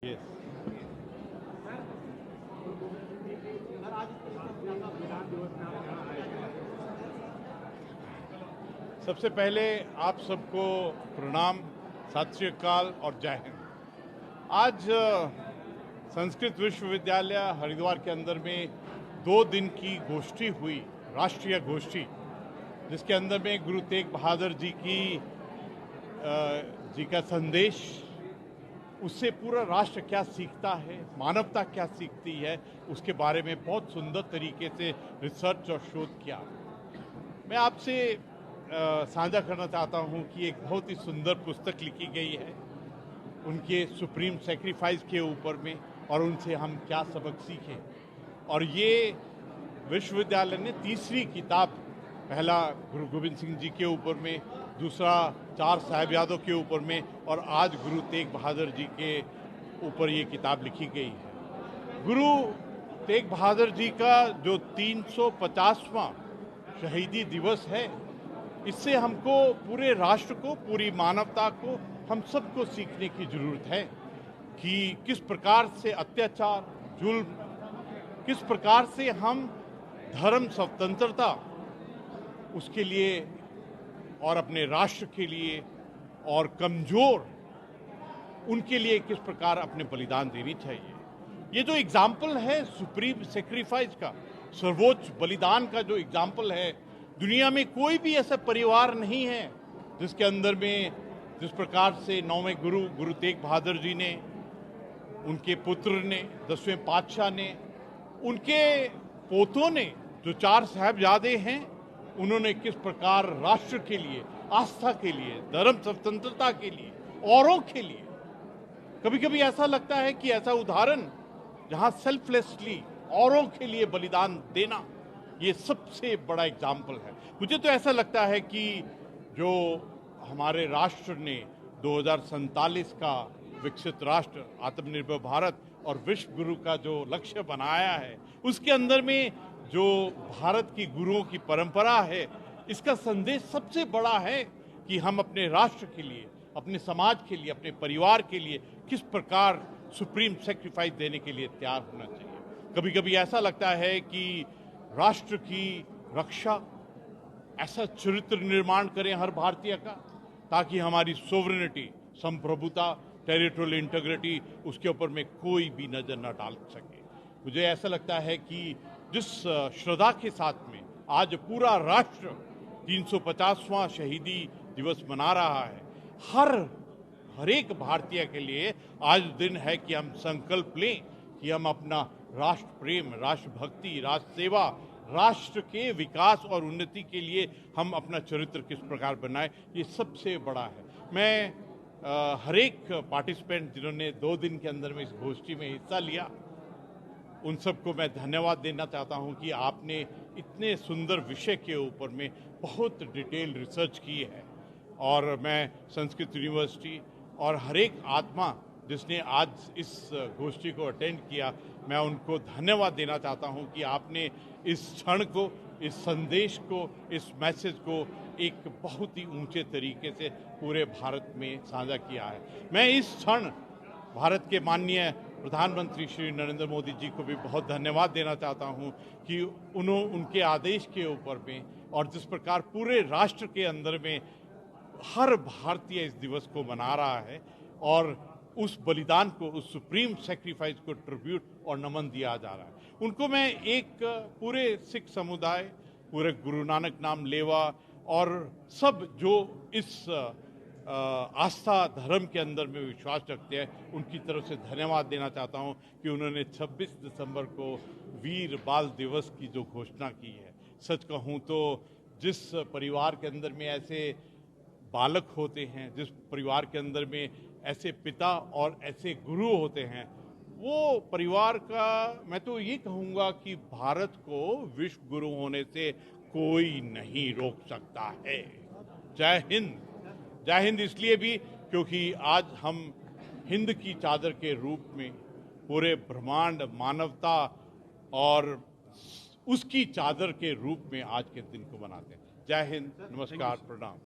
Yes. सबसे पहले आप सबको प्रणाम, सत श्री अकाल और जय हिंद। आज संस्कृत विश्वविद्यालय हरिद्वार के अंदर में 2 दिन की गोष्ठी हुई, राष्ट्रीय गोष्ठी, जिसके अंदर में गुरु तेग बहादुर जी का संदेश, उससे पूरा राष्ट्र क्या सीखता है, मानवता क्या सीखती है, उसके बारे में बहुत सुंदर तरीके से रिसर्च और शोध किया। मैं आपसे साझा करना चाहता हूं कि एक बहुत ही सुंदर पुस्तक लिखी गई है उनके सुप्रीम सेक्रीफाइस के ऊपर में, और उनसे हम क्या सबक सीखें। और ये विश्वविद्यालय ने तीसरी किताब, पहला गुरु गोविंद सिंह जी के ऊपर में, दूसरा 4 साहिबजादों के ऊपर में, और आज गुरु तेग बहादुर जी के ऊपर ये किताब लिखी गई है। गुरु तेग बहादुर जी का जो 350वां शहीदी दिवस है, इससे हमको, पूरे राष्ट्र को, पूरी मानवता को, हम सबको सीखने की जरूरत है कि किस प्रकार से अत्याचार, जुल्म, किस प्रकार से हम धर्म स्वतंत्रता, उसके लिए और अपने राष्ट्र के लिए और कमजोर, उनके लिए किस प्रकार अपने बलिदान देनी चाहिए। ये जो एग्जाम्पल है सुप्रीम सेक्रीफाइस का, सर्वोच्च बलिदान का जो एग्जाम्पल है, दुनिया में कोई भी ऐसा परिवार नहीं है जिसके अंदर में जिस प्रकार से 9वें गुरु तेग बहादुर जी ने, उनके पुत्र ने, 10वें पातशाह ने, उनके पोतों ने, जो 4 साहिबजादे हैं, उन्होंने किस प्रकार राष्ट्र के लिए, आस्था के लिए, धर्म स्वतंत्रता के लिए, औरों के लिए, कभी कभी ऐसा लगता है कि ऐसा उदाहरण जहां सेल्फलेसली औरों के लिए बलिदान देना, ये सबसे बड़ा एग्जाम्पल है। मुझे तो ऐसा लगता है कि जो हमारे राष्ट्र ने 2047 का विकसित राष्ट्र, आत्मनिर्भर भारत और विश्व गुरु का जो लक्ष्य बनाया है, उसके अंदर में जो भारत की गुरुओं की परंपरा है, इसका संदेश सबसे बड़ा है कि हम अपने राष्ट्र के लिए, अपने समाज के लिए, अपने परिवार के लिए किस प्रकार सुप्रीम सेक्रीफाइस देने के लिए तैयार होना चाहिए। कभी कभी ऐसा लगता है कि राष्ट्र की रक्षा, ऐसा चरित्र निर्माण करें हर भारतीय का, ताकि हमारी सोवरेनिटी, संप्रभुता, टेरिटोरियल इंटीग्रिटी, उसके ऊपर में कोई भी नजर न डाल सके। मुझे ऐसा लगता है कि जिस श्रद्धा के साथ में आज पूरा राष्ट्र 350वां शहीदी दिवस मना रहा है, हर एक भारतीय के लिए आज दिन है कि हम संकल्प लें कि हम अपना राष्ट्र प्रेम, राष्ट्र भक्ति, राष्ट्र सेवा, राष्ट्र के विकास और उन्नति के लिए हम अपना चरित्र किस प्रकार बनाए, ये सबसे बड़ा है। मैं हर एक पार्टिसिपेंट जिन्होंने 2 दिन के अंदर में इस गोष्ठी में हिस्सा लिया, उन सबको मैं धन्यवाद देना चाहता हूं कि आपने इतने सुंदर विषय के ऊपर में बहुत डिटेल रिसर्च की है। और मैं संस्कृत यूनिवर्सिटी और हर एक आत्मा जिसने आज इस गोष्ठी को अटेंड किया, मैं उनको धन्यवाद देना चाहता हूं कि आपने इस क्षण को, इस संदेश को, इस मैसेज को एक बहुत ही ऊंचे तरीके से पूरे भारत में साझा किया है। मैं इस क्षण भारत के माननीय प्रधानमंत्री श्री नरेंद्र मोदी जी को भी बहुत धन्यवाद देना चाहता हूं कि उनके आदेश के ऊपर में, और जिस प्रकार पूरे राष्ट्र के अंदर में हर भारतीय इस दिवस को मना रहा है और उस बलिदान को, उस सुप्रीम सेक्रीफाइस को ट्रिब्यूट और नमन दिया जा रहा है। उनको मैं एक पूरे सिख समुदाय, पूरे गुरु नानक नाम लेवा और सब जो इस आस्था धर्म के अंदर में विश्वास रखते हैं, उनकी तरफ से धन्यवाद देना चाहता हूं कि उन्होंने 26 दिसंबर को वीर बाल दिवस की जो घोषणा की है। सच कहूं तो जिस परिवार के अंदर में ऐसे बालक होते हैं, जिस परिवार के अंदर में ऐसे पिता और ऐसे गुरु होते हैं, वो परिवार का, मैं तो ये कहूँगा कि भारत को विश्व गुरु होने से कोई नहीं रोक सकता है। जय हिंद। जय हिंद इसलिए भी क्योंकि आज हम हिंद की चादर के रूप में पूरे ब्रह्मांड, मानवता और उसकी चादर के रूप में आज के दिन को मनाते हैं। जय हिंद, नमस्कार, प्रणाम।